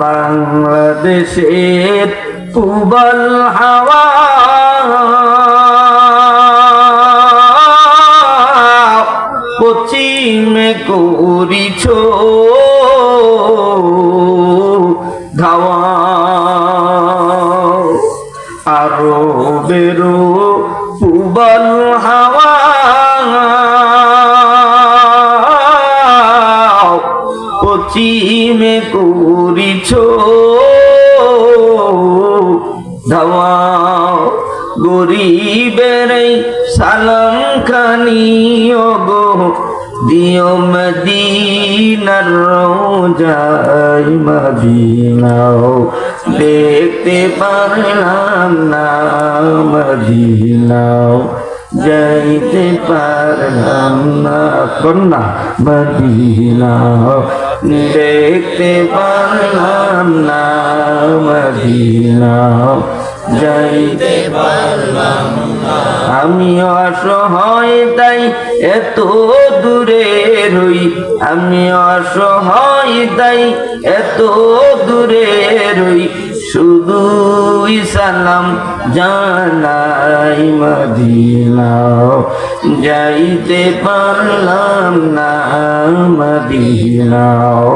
বাংলাদেশের উবল হাওয়া পশ্চিমে করিছ ধাওয়া আরো বেরো উবল হাওয়া পশ্চিমে করিছ ধাওয়া গরিবের সালাম খানি ওগো দিও মদিনার রোজায় মদিনাও দেখতে পারলাম না মদিনাও যাইতে পারলাম না কন্যা মদিনাও দেখতে পারলাম না মদিনাও যাইতে পারলাম না। আমি অসহায় তাই এত দূরে রই, আমি অসহায় তাই এত দূরে রই, শুধুই সালাম জানাই মদিনাও যাইতে পারলাম না মদিনাও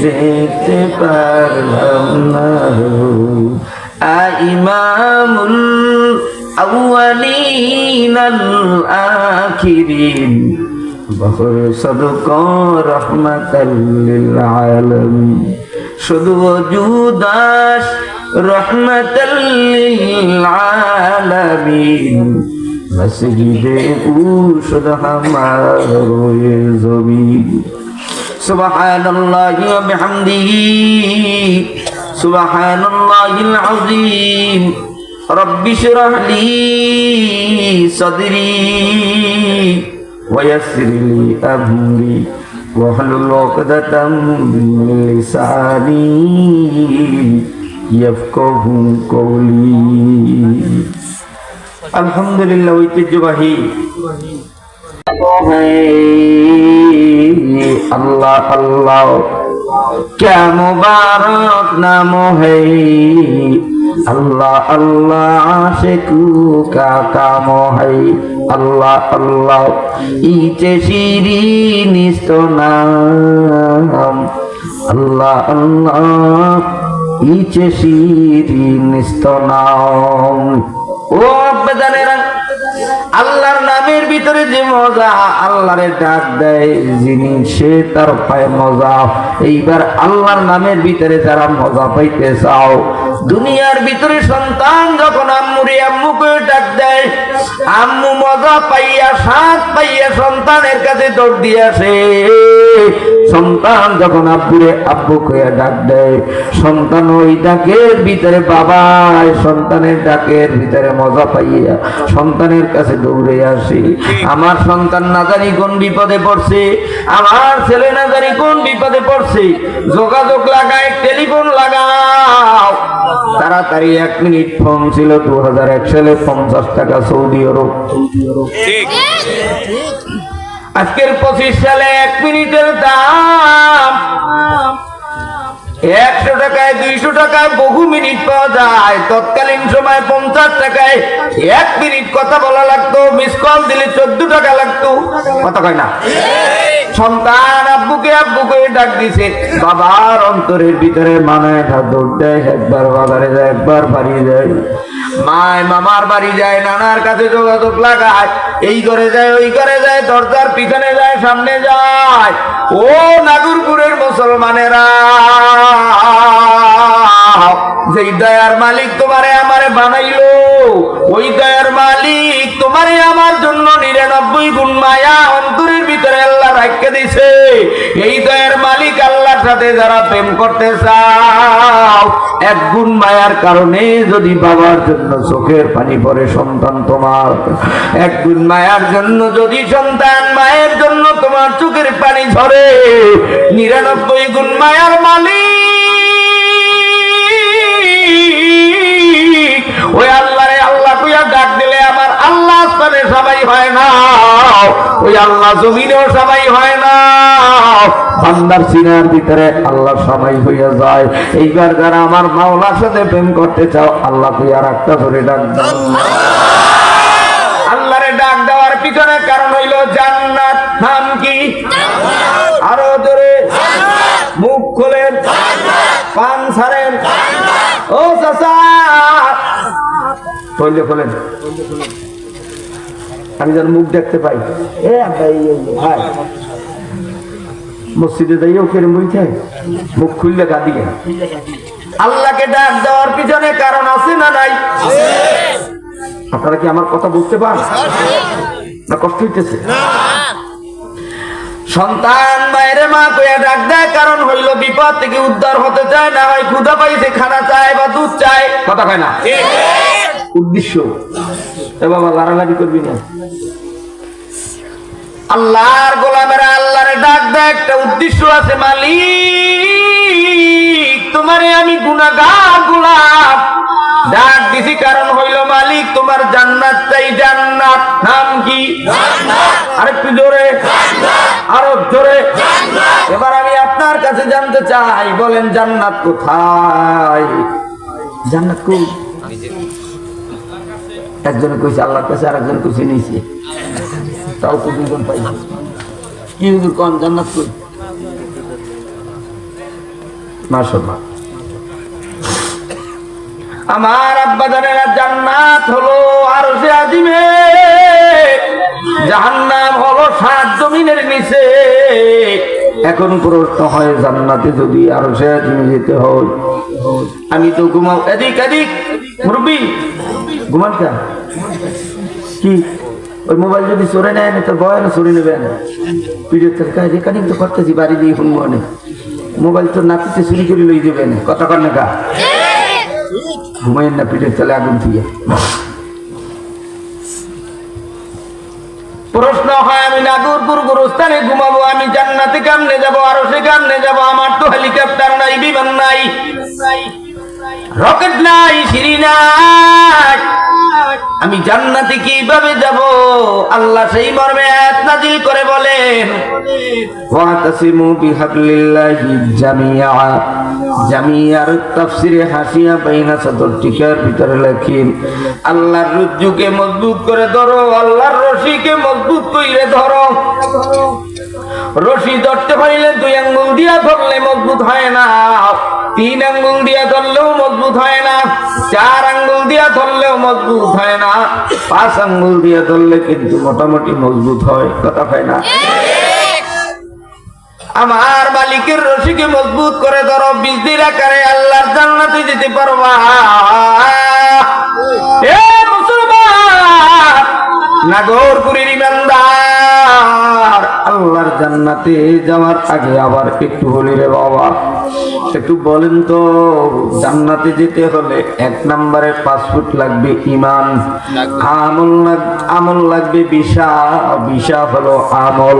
দেখতে পারলাম না। ইমামুল আউয়ালিনাল আখিরিন সাদকা রাহমাতাল লিল আলামিন শুধু ওজুদাস রাহমাতাল লিল আলামিন মসজিদে উশুদ হামার রোয়ে জমিন সুবহানাল্লাহি ওয়া বিহামদিহি সুবহানাল্লাহিল আযীম রব্বি শরহ লি সাদরি ওয়া ইয়াসসির লি আমরি ওয়াহলুল উকদাতাম মিন লিসানি ইয়াফকাহু কওলি। আলহামদুলিল্লাহ ঐতিহ্যবাহী अल्लाह अल्लाह क्या मुबारक नाम है, अल्लाह अल्लाह आशिकू का काम है, अल्लाह अल्लाह इचे शिरीन इस्तो नाम, अल्लाह अल्लाह इचे शिरीन इस्तो नाम। ओ बेदानेरा আল্লাহর নামের ভিতরে যে মজা, আল্লাহরে ডাক দেয় যিনি সে তার পায় মজা। এইবার আল্লাহর নামের ভিতরে যারা মজা পাইতে চাও, দুনিয়ার ভিতরে সন্তান যখন আম্মুরে আম্মুকে ডাক দেয়, আম্মু মজা পাইয়া স্বাদ পাইয়া সন্তানের কাছে দৌড় দিয়ে আসে। সন্তান যখন আব্বুরে আব্বু কইয়া ডাক দেয়, সন্তান ওই ডাকের ভিতরে বাবা সন্তানের ডাকের ভিতরে মজা পাইয়া সন্তানের কাছে দৌড়ে আসে। আমার সন্তান না জানি কোন বিপদে পড়ছে, আমার ছেলে না জানি কোন বিপদে পড়ছে, যোগাযোগ লাগায়, টেলিফোন লাগাও তাড়াতাড়ি। 1 মিনিট ফোন ছিল 2001 সালে 50 টাকা সৌদি আরব। আজকের 25 সালে 1 মিনিটের দাম 100 টাকায় 200 টাকায় বহু মিনিট পাওয়া যায়। তৎকালীন সময় 50 টাকায় 1 মিনিট কথা বলা লাগতো, মিস কল দিলে 14 টাকা লাগতো। কথা কয় না? সন্তান আব্বুকে আব্বুকে ডাক দিছে, বাবার অন্তরের ভিতরে মানায় দৌড় দেয়, একবার বাজারে যায়, একবার বাড়ি যায়, মায় মামার বাড়ি যায়, নানার কাছে যোগাযোগ লাগায়, এই করে যায় ওই করে যায়, দরজার পিছনে যায় সামনে যায়। ও নাগরপুরের মুসলমানেরা, যেই দয়ার মালিক তোমারে আমারে বানাইলো, ওই দয়ার মালিক তোমারে আমার জন্য 99 গুণ মায়া অন্তরের ভিতরে আল্লাহ রাখতে দিছে। এই দয়ার মালিক আল্লাহর সাথে যারা প্রেম করতে চাও, 1 গুণ মায়ার কারণে যদি বাবার জন্য চোখের পানি পড়ে সন্তান তোমার, 1 গুণ মায়ার জন্য যদি সন্তান মায়ের জন্য তোমার চোখের পানি ঝরে, 99 গুণ মায়ার মালিক ওই আল্লাহরে আল্লাহ কইয়া ডাক দিলে আমার আল্লাহ আসমানে সবাই হয় না, ওই আল্লাহ জমিনেও সবাই হয় না। বান্দার সিনার ভিতরে আল্লাহ সময় হইয়া যায়। এইবার যারা আমার মাওলার সাথে প্রেম করতে চাও, আল্লাহ তুই আর একটা ধরে ডাক দাও। আল্লাহরে ডাক দেওয়ার পিছনে কারণ হইল জান্নাত। নাম কি? আরো জোরে, মুখ খোলেন, পান ছাড়েন। ও চাচা, বললে খোলেন, আমি যেন মুখ দেখতে পাই। ভাই মসজিদে যাইও কেরম বইতে মুখ খুললে গাদিয়ে। আল্লাহকে ডাক দেওয়ার পিছনে কারণ আছে না নাই? আপনারা কি আমার কথা বুঝতে পারেন না কষ্ট হইতেছে? সন্তান মায়ের মা কইয়া ডাক দেয়, কারণ হইল বিপদ থেকে উদ্ধার হতে চায়, না হয় ক্ষুধা পাইছে খানা চায় বা দুধ চায়। কথা কয় না? উদ্দেশ্য। এ বাবা লাড়ালাড়ি করবি না। আল্লাহর গোলামেরা আল্লাহরে ডাক দেয়, একটা উদ্দেশ্য আছে। মালিক তোমারে আমি গুনাহগার গোলাম ডাক দিছি, কারণ হইল মালিক তোমার জান্নাত চাই। জান্নাত। নাম কি? আরেকটু জোরে, আরো জোরে। এবার আমি আপনার কাছে জানতে চাই, বলেন জান্নাত কোথায়? জান্নাত কই? একজনে কইছে আল্লাহর কাছে, আর একজন কইছে নিচে। তাও তো দুজন পাইছে। কি হুজুর কোন জান্নাত কই? মাশাআল্লাহ। আমার আব্বা জানেরা জান্নাত হলো আরশে আজিমে, জাহান্নাম হলো 7 জমিনের নিচে। এখন প্রশ্ন হয়, জান্নাতে যদি আরশে আজিমে যেতে হয়, আমি তো ঘুমাও এদিক এদিক। মুরব্বি ঘুমান কেন? কি ওই মোবাইল যদি চোরে নেয় না তো বয় না চুরি নেবে না? ভিডিও রেকর্ডিং তো করতেছি, বাড়ি দিয়ে শুনবো না। মোবাইল তো নাতিতে চুরি করে লই দেবে না। কথা কর না কা? ঘুমাইন না, পিঠের তলে আগুন দিয়ে। প্রশ্ন হয়, আমি নাগরপুর গোরস্থানে ঘুমাবো, আমি জান্নাতে কেমনে যাবো, আরো সে কেমনে যাবো? আমার তো হেলিকপ্টার নাই, বিমান নাই, রকেট নাই, সিঁড়ি নাই, আমি জান্নাতে কিভাবে যাব? আল্লাহ সেই মর্মে আয়াত নাযিল করে বলেন, ওয়াতাসিমু বিহাবলিল্লাহি জামিআ। জামিআর তাফসিরে হাসিয়া বাইনা সাদর টিকার ভিতরে লেখেন, আল্লাহর রজ্জুকে মজবুত করে ধরো, আল্লাহর রশিকে মজবুত কইরে ধরো। রশি ধরতে পারলে 2 আঙ্গুল দিয়া ধরলে মজবুত হয় না, 3 আঙ্গুল দিয়া ধরলেও মজবুত হয় না, 4 আঙ্গুল দিয়া ধরলেও মজবুত হয় না, 5 আঙ্গুল দিয়া ধরলে কিন্তু মোটামুটি মজবুত হয়। কথা হয় না? আমার মালিকের রশিকে মজবুত করে ধরো, বিজলির আকারে আল্লাহর জান্নাতে যেতে পারবা। এ মুসলমান, নাগরপুরের ইমানদার, আল্লাহর জান্নাতে যাওয়ার আগে আবার একটু বলি রে বাবা, একটু বলেন তো, জান্নাতে যেতে হলে 1 নম্বরে 5 ফুট লাগবে ঈমান, আমল লাগবে 20 হলো আমল,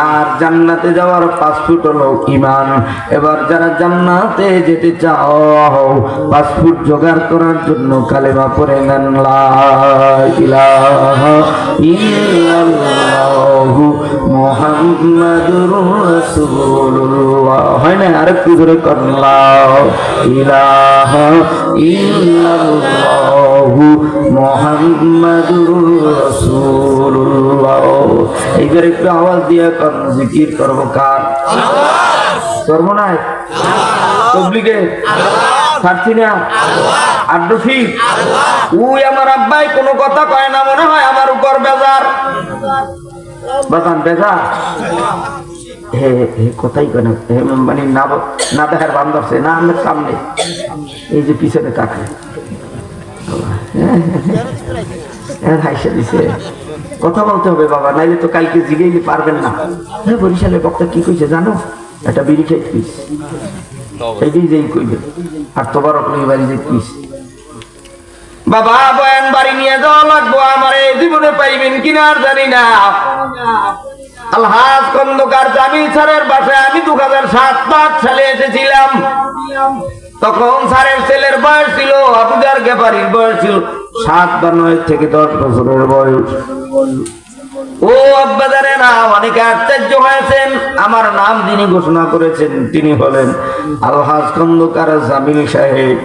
আর জান্নাতে যাওয়ার 5 ফুট হলো ঈমান। এবার যারা জান্নাতে যেতে চাও, 5 ফুট জোগাড় করার জন্য কালেমা পড়ে নেন, লা ইলাহা ইল্লাল্লাহু মুহাম্মাদুর রাসূলুল্লাহ। হয় না? আরেকটু ধরে করুন, লা ইলাহা ইল্লাল্লাহু মুহাম্মাদুর রাসূলুল্লাহ। এইবার একটু আওয়াজ দিয়ে করুন, জিকির করবো কার? করবো না তবলিগে ছাড়ছি না, আড্ডফি। ওই আমার আব্বাই কোনো কথা কয় না, মনে হয় আমার উপর বেজার। বাজান বেজার হে হে কোথায় কেন মানে না দেখার বান ধরছে না, আমার সামনে এই যে পিছনে তাকে হাইসা দিছে। কথা বলতে হবে বাবা, নাইলে তো কালকে জিগেইলে পারবেন না। হ্যাঁ, বরিশালের বক্তা কি কইছে জানো? একটা বিড়ি খাইতিস, এইটাই যেই কইবে, আর তোমার ওই বাড়ি যেতিস। বাবা বয়ান বাড়ি নিয়ে যাওয়া লাগবো, আমার এই জীবনে পাইবেন কিনা আর জানি না। আলহাজ খন্দকার জামিল স্যারের বাসায় আমি 2007 সালে এসেছিলাম। তখন স্যারের ছেলের বয়স ছিল, আবুজার গেফারির বয়স ছিল 7 বা 9 থেকে 10 বছরের বয়স। ও আব্বাজানেরা, অনেকে আশ্চর্য হয়েছেন। আমার নাম যিনি ঘোষণা করেছেন তিনি হলেন আলহাজ খন্দকার জামিল সাহেব,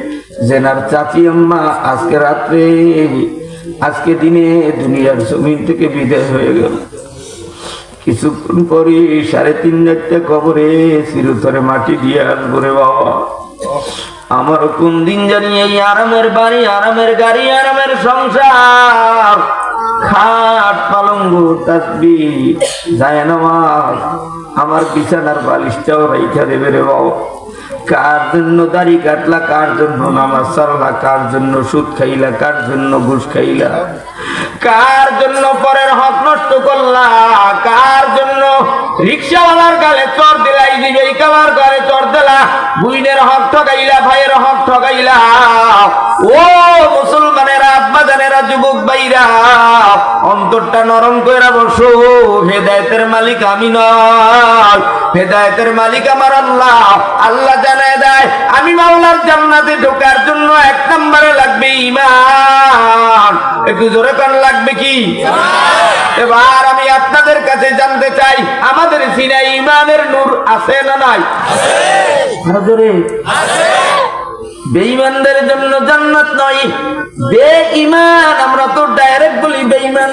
জেনার চাচি আম্মা আজকে রাত্রে, আজকে দিনে দুনিয়ার জমিন থেকে বিদায় হয়ে গেল। কিছুক্ষণ পরে 3:30 কবরে চিরতরে মাটি দিয়ে আসবো রে বাবা। আমার কোন দিন জানি এই আরামের বাড়ি, আরামের গাড়ি, আরামের সংসার, খাট পালঙ্গ তাসবিহ জায়নামাজ, আমার বিছানার বালিশটাও রাইখা দেবে রে বাবা। কার জন্য দাড়ি কাটলা, কার জন্য নামাজ ছাড়লা, কার জন্য সুদ খাইলা, কার জন্য ঘুষ খাইলা, কার জন্য পরের হক নষ্ট করলা, কার জন্য রিক্সাওয়ালার গালে চর দিলা, এই কালার গালে চর দিলা, বুইনের হক ঠকাইলা, ভাইয়ের হক ঠকাইলা। ও মুসলমানেরা, আব্বাজানেরা, যুবক ভাইরা, অন্তরটা নরম কইরা বসো। হেদায়েতের মালিক আমি নয়, হেদায়েতের মালিক আমার আল্লাহ। আল্লাহ জানায় দেয়, আমি মাওলার জান্নাতে ঢোকার জন্য 1 নম্বরে লাগবে ঈমান। একটু জোরে কান, লাগবে কি? এবার আমি আপনাদের কাছে জানতে চাই, আমাদের সিনায় ঈমানের নূর আছে না নাই? আরো জোরে। বেঈমানদের জন্য জান্নাত নয়, বেঈমান। আমরা তো ডাইরেক্ট বলি বেঈমান।